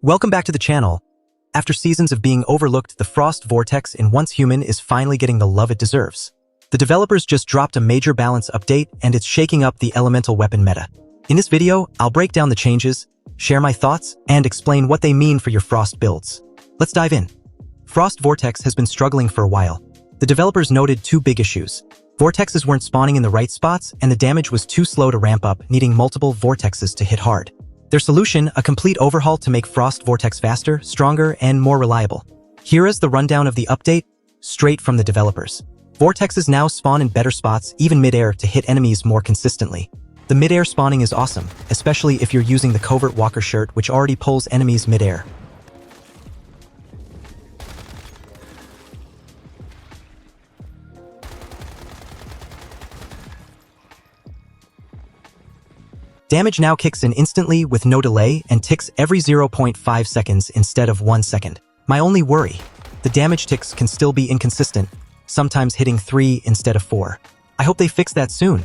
Welcome back to the channel. After seasons of being overlooked, the Frost Vortex in Once Human is finally getting the love it deserves. The developers just dropped a major balance update and it's shaking up the elemental weapon meta. In this video, I'll break down the changes, share my thoughts, and explain what they mean for your Frost builds. Let's dive in. Frost Vortex has been struggling for a while. The developers noted two big issues. Vortexes weren't spawning in the right spots and the damage was too slow to ramp up, needing multiple vortexes to hit hard. Their solution, a complete overhaul to make Frost Vortex faster, stronger, and more reliable. Here is the rundown of the update, straight from the developers. Vortexes now spawn in better spots, even mid-air, to hit enemies more consistently. The mid-air spawning is awesome, especially if you're using the Covert Walker shirt, which already pulls enemies mid-air. Damage now kicks in instantly with no delay and ticks every 0.5 seconds instead of 1 second. My only worry, the damage ticks can still be inconsistent, sometimes hitting 3 instead of 4. I hope they fix that soon.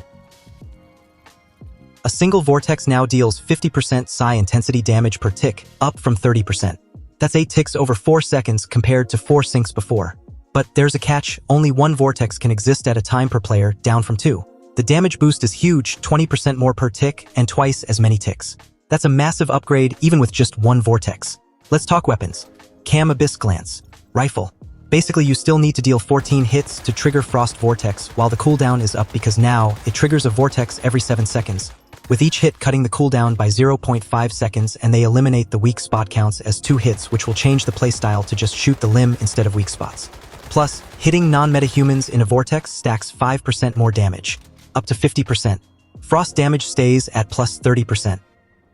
A single vortex now deals 50% psi intensity damage per tick, up from 30%. That's 8 ticks over 4 seconds compared to 4 sinks before. But there's a catch, only one vortex can exist at a time per player, down from 2. The damage boost is huge, 20% more per tick and twice as many ticks. That's a massive upgrade even with just one vortex. Let's talk weapons. Cam Abyss Glance. Rifle. Basically, you still need to deal 14 hits to trigger Frost Vortex, while the cooldown is up because now it triggers a vortex every 7 seconds, with each hit cutting the cooldown by 0.5 seconds, and they eliminate the weak spot counts as 2 hits, which will change the playstyle to just shoot the limb instead of weak spots. Plus, hitting non-metahumans in a vortex stacks 5% more damage, up to 50%. Frost damage stays at plus 30%.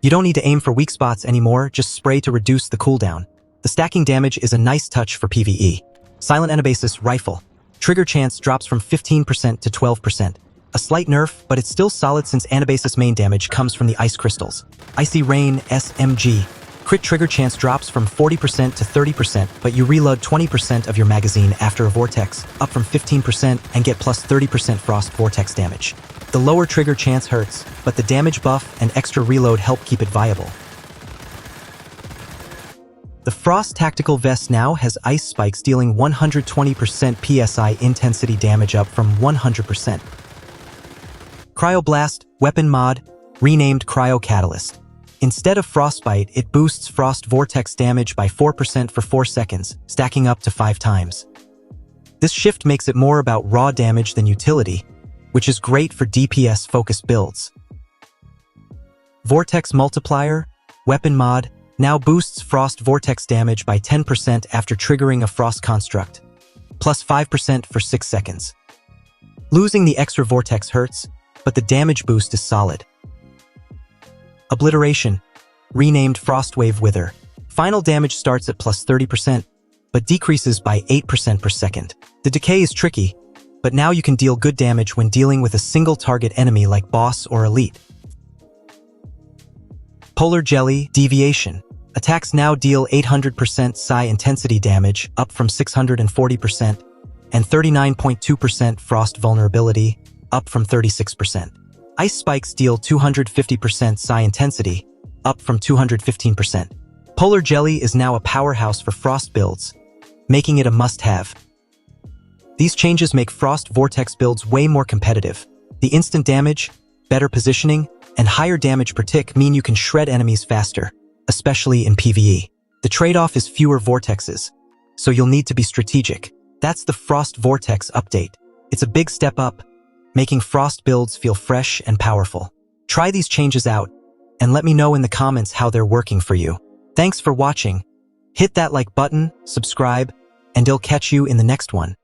You don't need to aim for weak spots anymore, just spray to reduce the cooldown. The stacking damage is a nice touch for PvE. Silent Anabasis Rifle. Trigger chance drops from 15% to 12%. A slight nerf, but it's still solid since Anabasis main damage comes from the ice crystals. Icy Rain SMG. Crit trigger chance drops from 40% to 30%, but you reload 20% of your magazine after a vortex, up from 15%, and get plus 30% Frost Vortex damage. The lower trigger chance hurts, but the damage buff and extra reload help keep it viable. The Frost Tactical Vest now has ice spikes dealing 120% PSI intensity damage, up from 100%. Cryoblast Weapon Mod, renamed Cryo Catalyst. Instead of Frostbite, it boosts Frost Vortex damage by 4% for 4 seconds, stacking up to 5 times. This shift makes it more about raw damage than utility, which is great for DPS-focused builds. Vortex Multiplier, Weapon Mod, now boosts Frost Vortex damage by 10% after triggering a Frost Construct, plus 5% for 6 seconds. Losing the extra Vortex hurts, but the damage boost is solid. Obliteration, renamed Frostwave Wither. Final damage starts at plus 30%, but decreases by 8% per second. The decay is tricky, but now you can deal good damage when dealing with a single target enemy like boss or elite. Polar Jelly Deviation. Attacks now deal 800% psi intensity damage, up from 640%, and 39.2% frost vulnerability, up from 36%. Ice spikes deal 250% psi intensity, up from 215%. Polar Jelly is now a powerhouse for Frost builds, making it a must-have. These changes make Frost Vortex builds way more competitive. The instant damage, better positioning, and higher damage per tick mean you can shred enemies faster, especially in PvE. The trade-off is fewer vortexes, so you'll need to be strategic. That's the Frost Vortex update. It's a big step up, making Frost builds feel fresh and powerful. Try these changes out, and let me know in the comments how they're working for you. Thanks for watching. Hit that like button, subscribe, and I'll catch you in the next one.